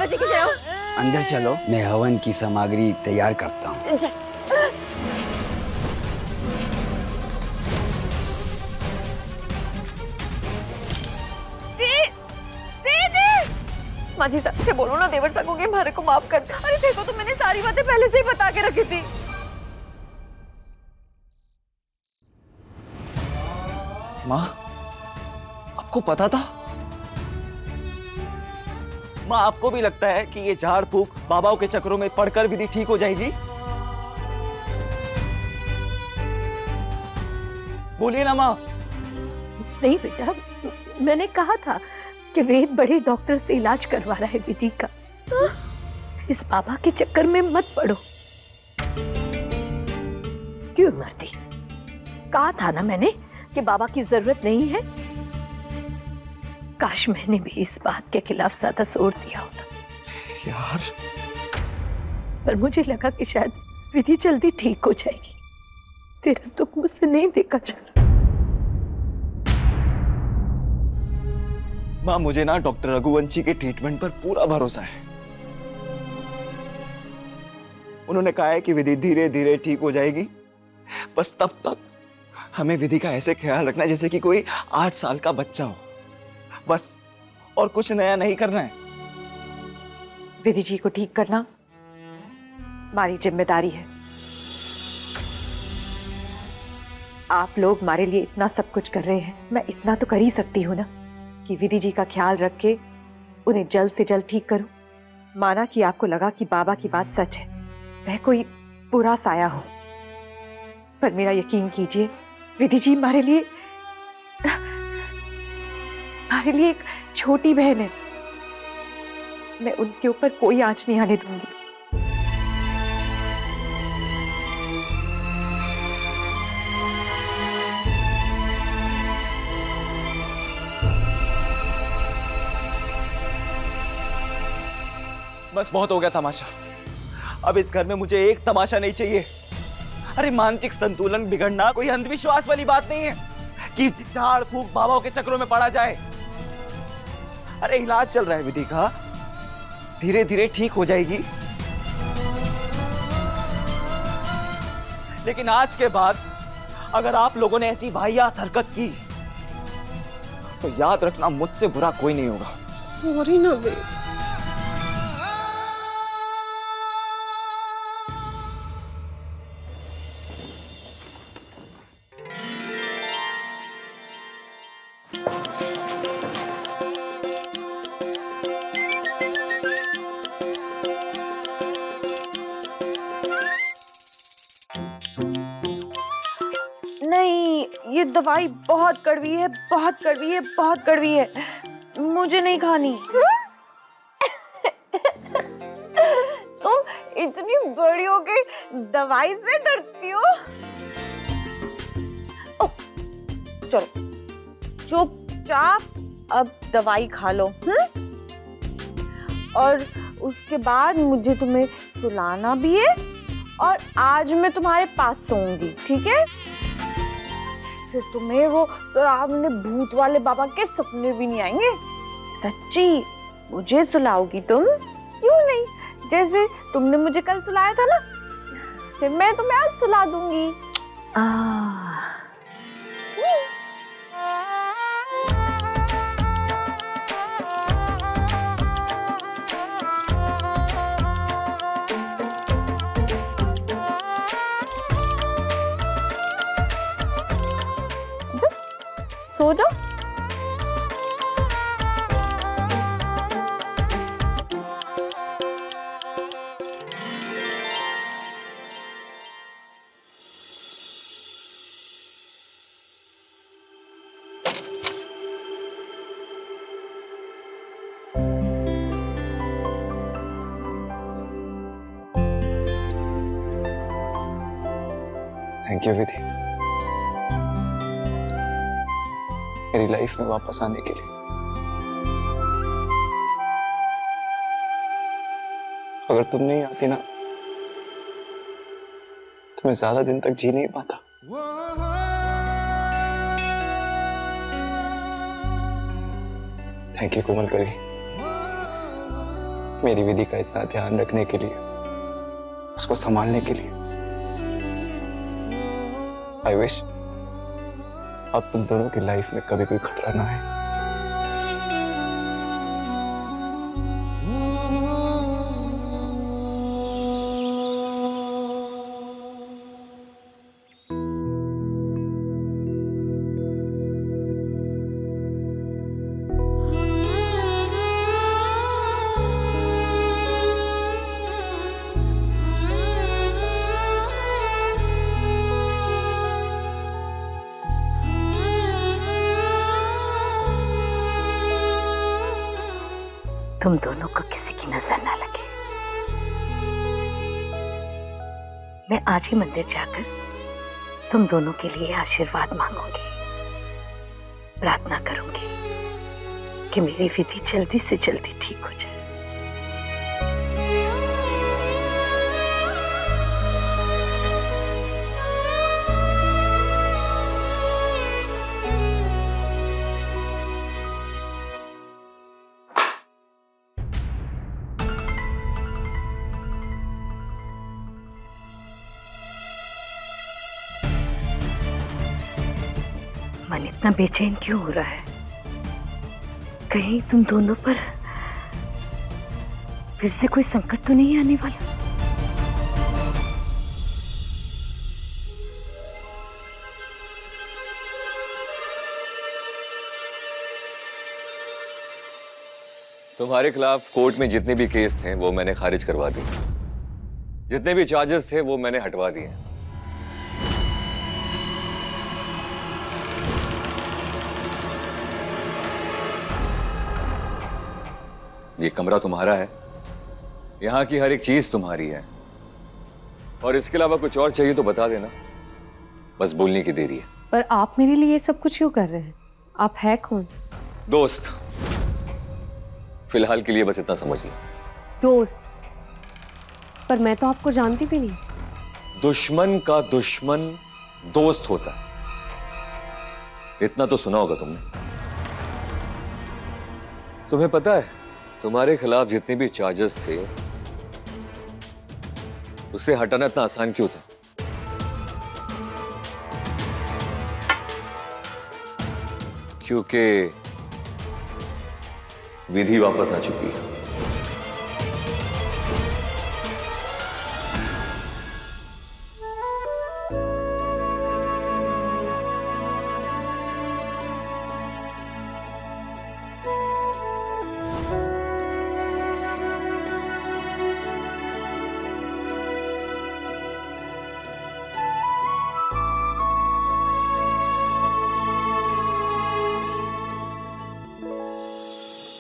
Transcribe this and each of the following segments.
बाबा जी की जय हो। अंदर चलो, मैं हवन की सामग्री तैयार करता हूँ। माँ जी सबसे बोलो ना देवर सको के हमारे को माफ कर दे। अरे देखो तो मैंने सारी बातें पहले से ही बता के रखी थी। माँ, आपको पता था? माँ, आपको भी लगता है कि ये झाड़ फूक बाबाओं के चक्रों में पड़कर विधि ठीक हो जाएगी? बोलिए ना माँ। नहीं बेटा, मैंने कहा था कि वेद बड़े डॉक्टर से इलाज करवा रहा है विधि का। इस बाबा के चक्कर में मत पड़ो। क्यों मरती? कहा था ना मैंने कि बाबा की जरूरत नहीं है। काश मैंने भी इस बात के खिलाफ ज्यादा जोर दिया होता यार, पर मुझे लगा कि शायद विधि जल्दी ठीक हो जाएगी। तेरा दुख मुझसे नहीं देखा जा रहा। माँ, मुझे ना डॉक्टर रघुवंशी के ट्रीटमेंट पर पूरा भरोसा है। उन्होंने कहा है कि विधि धीरे धीरे ठीक हो जाएगी। बस तब तक हमें विधि का ऐसे ख्याल रखना है जैसे कि कोई 8 साल का बच्चा हो, बस। और कुछ नया नहीं करना है। विधि जी को ठीक करना हमारी जिम्मेदारी है। आप लोग हमारे लिए इतना सब कुछ कर रहे हैं, मैं इतना तो कर ही सकती हूँ ना कि विधि जी का ख्याल रख के उन्हें जल्द से जल्द ठीक करूं। माना कि आपको लगा कि बाबा की बात सच है, वह कोई बुरा साया हो, पर मेरा यकीन कीजिए, विधि जी हमारे लिए एक छोटी बहन है। मैं उनके ऊपर कोई आंच नहीं आने दूंगी। बस बहुत हो गया तमाशा। अब इस घर में मुझे एक तमाशा नहीं चाहिए। अरे मानसिक संतुलन बिगड़ना कोई अंधविश्वास वाली बात नहीं है कि झाड़ फूक बाबाओं के चक्रों में पड़ा जाए। अरे इलाज चल रहा है विधि का, धीरे धीरे ठीक हो जाएगी। लेकिन आज के बाद अगर आप लोगों ने ऐसी वाहियात हरकत की तो याद रखना, मुझसे बुरा कोई नहीं होगा। सॉरी ना वेद। नहीं, ये दवाई बहुत कड़वी है, बहुत कड़वी है, बहुत कड़वी है। मुझे नहीं खानी। तुम इतनी बड़ी हो गई, दवाई से डरती हो? चलो चुपचाप अब दवाई खा लो। और उसके बाद मुझे तुम्हें सुलाना भी है, और आज मैं तुम्हारे पास सोऊंगी, ठीक है? फिर तुम्हें वो डरावने भूत वाले बाबा के सपने भी नहीं आएंगे। सच्ची मुझे सुलाओगी तुम? क्यों नहीं, जैसे तुमने मुझे कल सुलाया था ना, फिर मैं तुम्हें आज सुला दूंगी। सो जाओ। थैंक यू विधि, मेरी लाइफ में वापस आने के लिए। अगर तुम नहीं आती ना तो मैं ज्यादा दिन तक जी नहीं पाता। थैंक यू कोमल करी, मेरी विधि का इतना ध्यान रखने के लिए, उसको संभालने के लिए। आई विश अब तुम दोनों की लाइफ में कभी कोई खतरा ना आए। तुम दोनों को किसी की नजर ना लगे। मैं आज ही मंदिर जाकर तुम दोनों के लिए आशीर्वाद मांगूंगी, प्रार्थना करूंगी कि मेरी विधि जल्दी से जल्दी ठीक हो जाए। मन इतना बेचैन क्यों हो रहा है? कहीं तुम दोनों पर फिर से कोई संकट तो नहीं आने वाला? तुम्हारे खिलाफ कोर्ट में जितने भी केस थे वो मैंने खारिज करवा दिए। जितने भी चार्जेस थे वो मैंने हटवा दिए। ये कमरा तुम्हारा है, यहाँ की हर एक चीज तुम्हारी है, और इसके अलावा कुछ और चाहिए तो बता देना, बस बोलने की देरी है। पर आप मेरे लिए ये सब कुछ क्यों कर रहे हैं? आप है कौन? दोस्त। फिलहाल के लिए बस इतना समझ लो। दोस्त? पर मैं तो आपको जानती भी नहीं। दुश्मन का दुश्मन दोस्त होता है, इतना तो सुना होगा तुमने। तुम्हें पता है तुम्हारे खिलाफ जितने भी चार्जेस थे उसे हटाना इतना आसान क्यों था? क्योंकि विधि वापस आ चुकी है।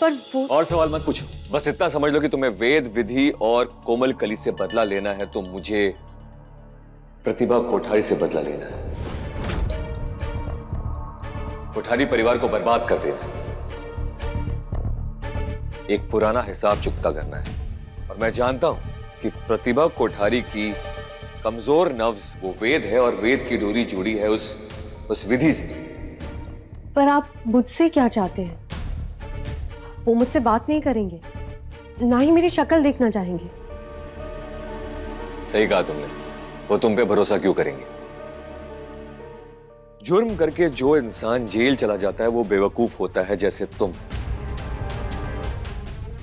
पर वो और सवाल मत पूछो, बस इतना समझ लो कि तुम्हें वेद, विधि और कोमल कली से बदला लेना है तो मुझे प्रतिभा कोठारी से बदला लेना है। कोठारी परिवार को बर्बाद कर देना है, एक पुराना हिसाब चुकता करना है। और मैं जानता हूं कि प्रतिभा कोठारी की कमजोर नव्ज वो वेद है, और वेद की डोरी जुड़ी है उस विधि से। पर आप मुझसे क्या चाहते हैं? वो मुझसे बात नहीं करेंगे, ना ही मेरी शक्ल देखना चाहेंगे। सही कहा तुमने, वो तुम पे भरोसा क्यों करेंगे? जुर्म करके जो इंसान जेल चला जाता है वो बेवकूफ होता है, जैसे तुम।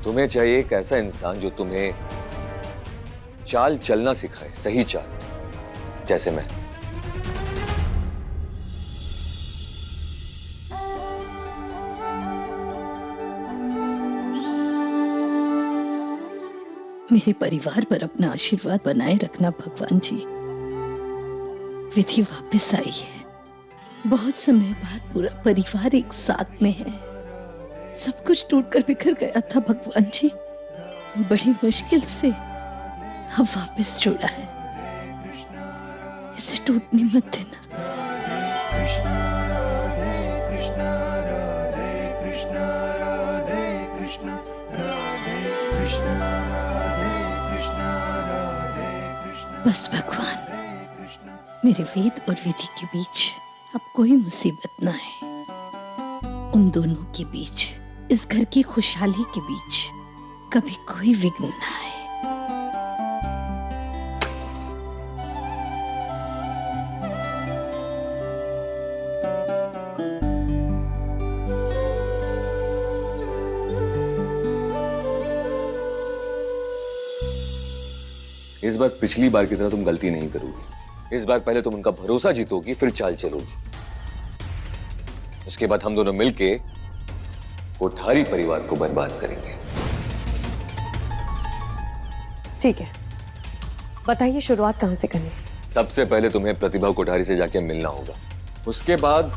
तुम्हें चाहिए एक ऐसा इंसान जो तुम्हें चाल चलना सिखाए, सही चाल, जैसे मैं। मेरे परिवार पर अपना आशीर्वाद बनाए रखना भगवान जी। विधि वापस आई है, बहुत समय बाद पूरा परिवार एक साथ में है। सब कुछ टूटकर बिखर गया था भगवान जी, बड़ी मुश्किल से अब वापस जोड़ा है, इसे टूटने मत देना। बस भगवान, मेरे वेद और विधि के बीच अब कोई मुसीबत ना है। उन दोनों के बीच, इस घर की खुशहाली के बीच कभी कोई विघ्न न आए। इस बार पिछली बार की तरह तुम गलती नहीं करोगी। इस बार पहले तुम उनका भरोसा जीतोगी, फिर चाल चलोगी। उसके बाद हम दोनों मिलके कोठारी परिवार को बर्बाद करेंगे। ठीक है, बताइए शुरुआत कहाँ से करनी है? सबसे पहले तुम्हें प्रतिभा कोठारी से जाके मिलना होगा। उसके बाद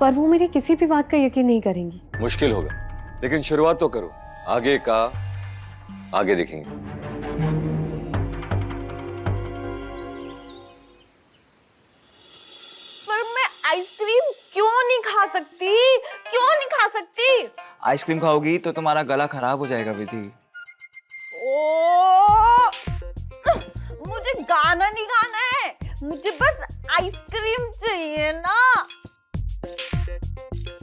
पर वो मेरी किसी भी बात का यकीन नहीं करेंगी। मुश्किल होगा, लेकिन शुरुआत तो करो। आगे का आगे देखेंगे। पर मैं आइसक्रीम क्यों नहीं खा सकती? क्यों नहीं खा सकती? आइसक्रीम खाओगी तो तुम्हारा गला खराब हो जाएगा विधि। ओ, मुझे गाना नहीं गाना है, मुझे बस आइसक्रीम चाहिए ना।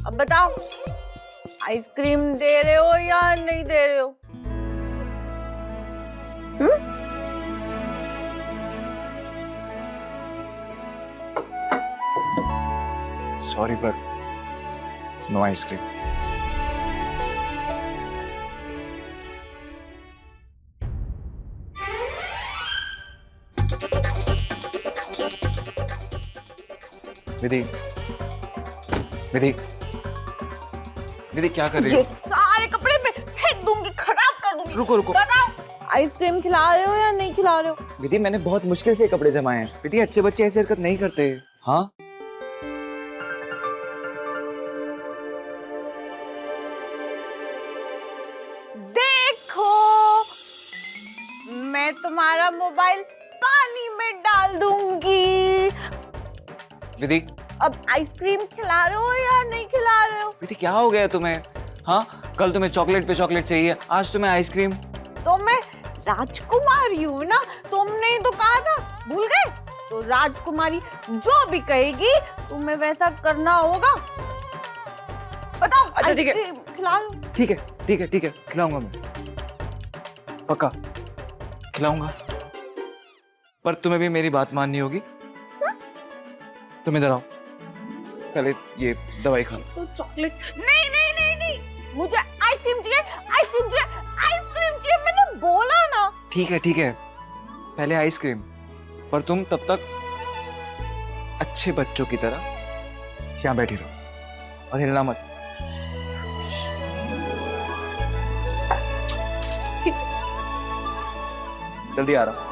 अब बताओ, आइसक्रीम दे रहे हो या नहीं दे रहे हो? सॉरी पर नो आइसक्रीम। विधि, विधि, विधि क्या कर रही ये हो? सारे कपड़े पे फेंक दूंगी, खराब कर दूंगी। रुको रुको। बताओ, आइसक्रीम खिला रहे हो या नहीं खिला रहे हो? विधि, मैंने बहुत मुश्किल से कपड़े जमाए हैं। विधि, अच्छे बच्चे ऐसी हरकत नहीं करते। हाँ, देखो, मैं तुम्हारा मोबाइल पानी में डाल दूंगी। विधि, अब आइसक्रीम खिला रहे हो या नहीं खिला रहे हो? विधि क्या हो गया तुम्हें? हाँ, कल तुम्हें चॉकलेट पे चॉकलेट चाहिए, आज तुम्हें आइसक्रीम। तो मैं राजकुमारी हूँ ना, तुमने ही तो कहा था, भूल गए? तो राजकुमारी जो भी कहेगी तुम्हें वैसा करना होगा। बताओ, अच्छा, ठीक है। आइसक्रीम खिला लो। ठीक है, ठीक है, ठीक है, खिलाऊंगा मैं, पक्का खिलाऊंगा। पर तुम्हें भी मेरी बात माननी होगी। तुम इधर आओ, पहले ये दवाई खा लो। तो चॉकलेट नहीं नहीं नहीं नहीं, मुझे आइसक्रीम चाहिए, आइसक्रीम चाहिए, आइसक्रीम चाहिए, मैंने बोला ना। ठीक है, ठीक है, पहले आइसक्रीम। पर तुम तब तक अच्छे बच्चों की तरह यहाँ बैठी रहो और हिलना मत। जल्दी आ रहा।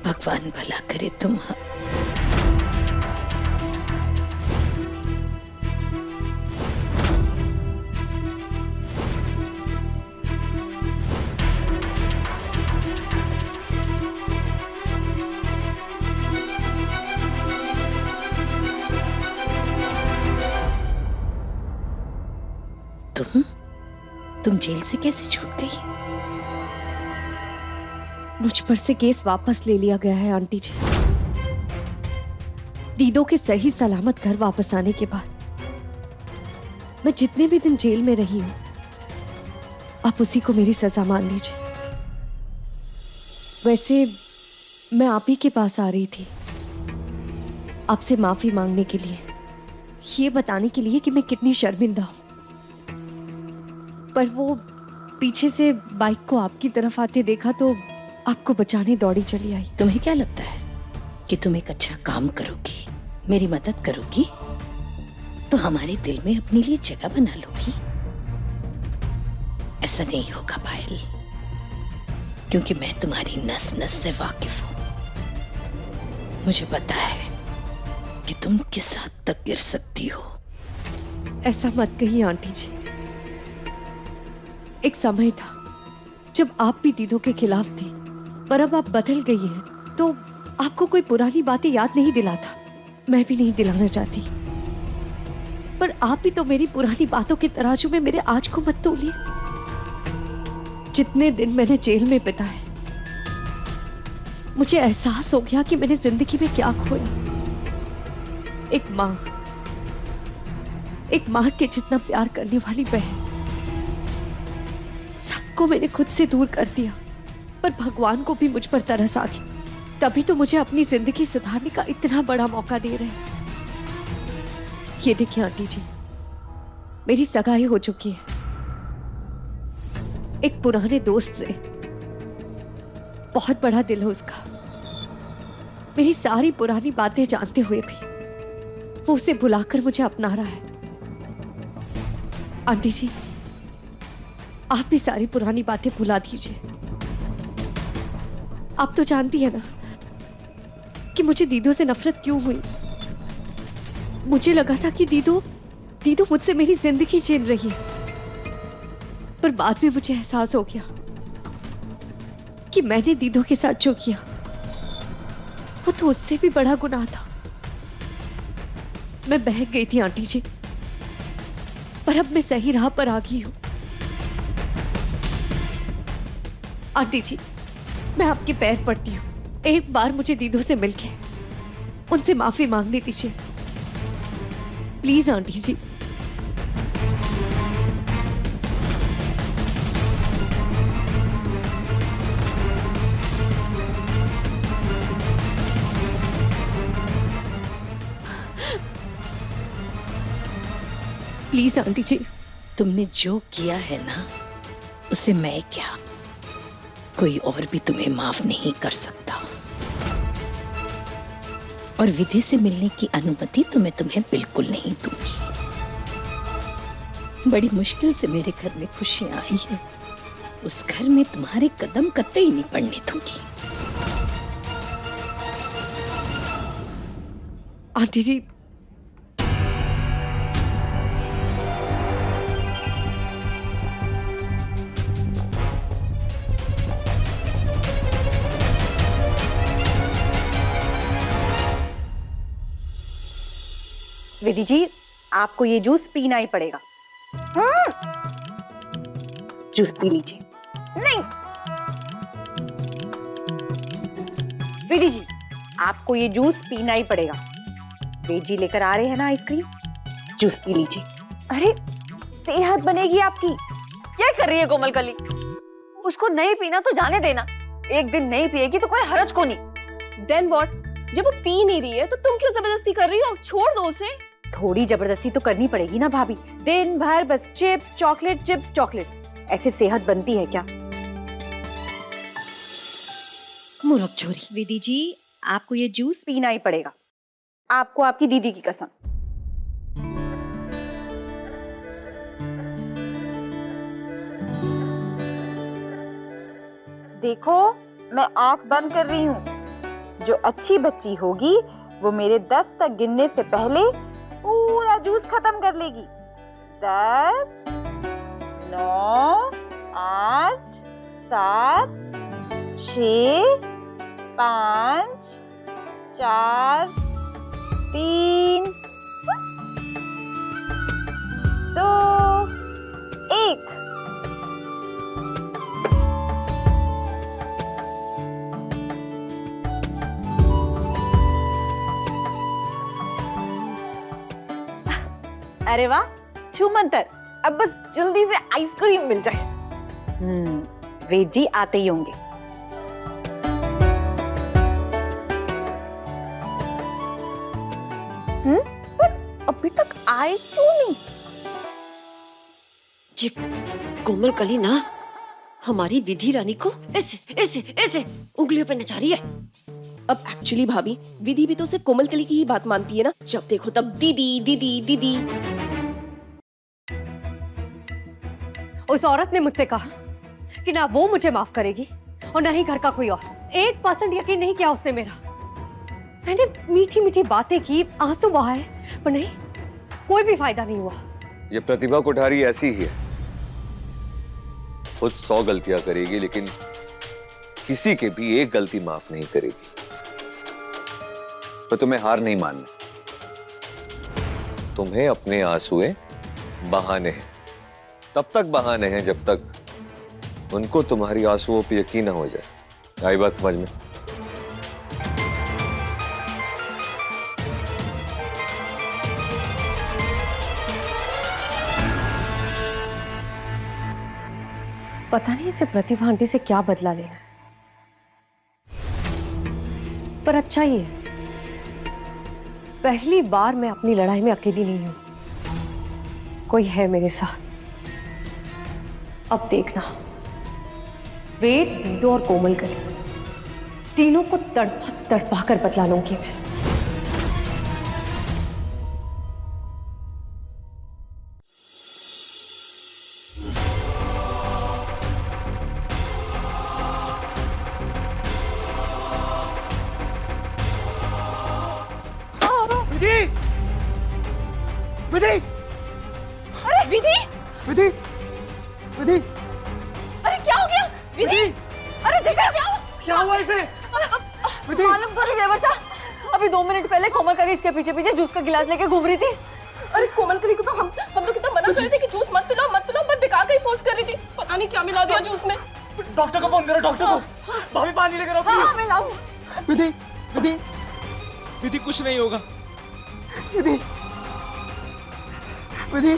भगवान भला करे तुम। तुम जेल से कैसे छूट गई? मुझ पर से केस वापस ले लिया गया है आंटी जी। दीदो के सही सलामत घर वापस आने के बाद मैं जितने भी दिन जेल में रही हूं, आप उसी को मेरी सजा मान लीजिए। वैसे मैं आप ही के पास आ रही थी, आपसे माफी मांगने के लिए, ये बताने के लिए कि मैं कितनी शर्मिंदा हूं। पर वो पीछे से बाइक को आपकी तरफ आते देखा तो आपको बचाने दौड़ी चली आई। तुम्हें क्या लगता है कि तुम एक अच्छा काम करोगी, मेरी मदद करोगी तो हमारे दिल में अपने लिए जगह बना लोगी? ऐसा नहीं होगा पायल, क्योंकि मैं तुम्हारी नस नस से वाकिफ हूं। मुझे पता है कि तुम किस हद तक गिर सकती हो। ऐसा मत कहिए आंटी जी, एक समय था जब आप भी दीदों के खिलाफ थी, पर अब आप बदल गई हैं, तो आपको कोई पुरानी बातें याद नहीं दिलाता। मैं भी नहीं दिलाना चाहती, पर आप भी तो मेरी पुरानी बातों के तराजू में मेरे आज को मत तोलिए। जितने दिन मैंने जेल में बिताए, मुझे एहसास हो गया कि मैंने जिंदगी में क्या खोया। एक माँ के जितना प्यार करने वाली बहन, सबको मैंने खुद से दूर कर दिया। पर भगवान को भी मुझ पर तरस आ गई, तभी तो मुझे अपनी जिंदगी सुधारने का इतना बड़ा मौका दे रहे हैं। ये देखिए आंटी जी, मेरी सगाई हो चुकी है एक पुराने दोस्त से। बहुत बड़ा दिल है उसका। मेरी सारी पुरानी बातें जानते हुए भी वो उसे बुलाकर मुझे अपना रहा है। आंटी जी, आप भी सारी पुरानी बातें भुला दीजिए। आप तो जानती है ना कि मुझे दीदो से नफरत क्यों हुई। मुझे लगा था कि दीदो मुझसे मेरी जिंदगी छीन रही है, पर बाद में मुझे एहसास हो गया कि मैंने दीदो के साथ जो किया वो तो उससे भी बड़ा गुनाह था। मैं बहक गई थी आंटी जी, पर अब मैं सही राह पर आ गई हूं। आंटी जी, मैं आपके पैर पड़ती हूँ, एक बार मुझे दीदो से मिलके उनसे माफी मांगने दीजिए please aunty ji. Please aunty ji. तुमने जो किया है ना, उसे मैं क्या, कोई और भी तुम्हें माफ नहीं कर सकता। और विधि से मिलने की अनुमति तो मैं तुम्हें बिल्कुल नहीं दूंगी। बड़ी मुश्किल से मेरे घर में खुशियां आई है, उस घर में तुम्हारे कदम कतई नहीं पड़ने दूंगी। आंटी जी, विधि जी, आपको ये जूस पीना ही पड़ेगा। जूस पी लीजिए। नहीं, विधि जी, आपको ये जूस पीना ही पड़ेगा। वेद जी लेकर आ रहे हैं ना आइसक्रीम, जूस पी लीजिए। अरे सेहत बनेगी आपकी। क्या कर रही है कोमल कली? उसको नहीं पीना तो जाने देना, एक दिन नहीं पिएगी तो कोई हरज को नहीं। Then what? जब वो पी नहीं रही है तो तुम क्यों जबरदस्ती कर रही हो? छोड़ दो उसे। थोड़ी जबरदस्ती तो करनी पड़ेगी ना भाभी। दिन भर बस चिप्स चॉकलेट, चिप्स चॉकलेट, ऐसे सेहत बनती है क्या? मूर्ख छोरी। विधि जी, आपको ये जूस पीना ही पड़ेगा, आपको आपकी दीदी की कसम। देखो, मैं आंख बंद कर रही हूँ। जो अच्छी बच्ची होगी वो मेरे 10 तक गिनने से पहले पूरा जूस खत्म कर लेगी। 10, 9, 8, 7, 6, 5, 4, 3, 2, 1। अरे वाह, छूमंतर। अब बस जल्दी से आइसक्रीम मिल जाए। वेद जी आते ही होंगे। पर अभी तक आए क्यों नहीं? जी, कोमल कली ना हमारी विधि रानी को ऐसे ऐसे ऐसे उंगलियों पे नचा रही है। अब एक्चुअली भाभी, विधि भी तो सिर्फ कोमल कली की ही बात मानती है ना। जब देखो तब दीदी दीदी दीदी। उस औरत ने मुझसे कहा कि ना वो मुझे माफ करेगी और ना ही घर का कोई और। 1% यकीन नहीं किया उसने मेरा। मैंने मीठी मीठी बातें की, आंसू बहाए, पर नहीं, कोई भी फायदा नहीं हुआ। ये प्रतिभा कोठारी ऐसी ही है। खुद 100 गलतियां करेगी, लेकिन किसी के भी एक गलती माफ नहीं करेगी। तो तुम्हें हार नहीं मानना। तुम्हें अपने आंसुए बहाने हैं, तब तक बहाने हैं जब तक उनको तुम्हारी आंसुओं पे यकीन न हो जाए। आई बात समझ में? पता नहीं इसे प्रतिभा आंटी से क्या बदला लेना है, पर अच्छा ही है। पहली बार मैं अपनी लड़ाई में अकेली नहीं हूं, कोई है मेरे साथ। अब देखना, वेद, दीदो और कोमल कली तीनों को तड़पा तड़पा कर बदला लूंगी मैं। विधि! विधि! अरे विधि! विधि! विधि! अरे क्या हो गया विधि? अरे जिगर क्या हुआ इसे? विधि! मालूम तो नहीं देवर साहब, अभी 2 मिनट पहले कोमल करी इसके पीछे पीछे जूस का गिलास लेके घूम रही थी। अरे कोमल कली को तो हम लोग कितना मना कर रहे थे कि जूस मत पिलाओ पर बेकार का ही फोर्स कर रही थी। पता नहीं क्या मिला दिया जूस में। डॉक्टर को फोन करो, डॉक्टर को। भाभी पानी लेकर आओ प्लीज। मैं लाऊं। विधि! विधि! विधि कुछ नहीं होगा। विधि! विधि!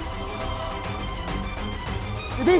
विधि!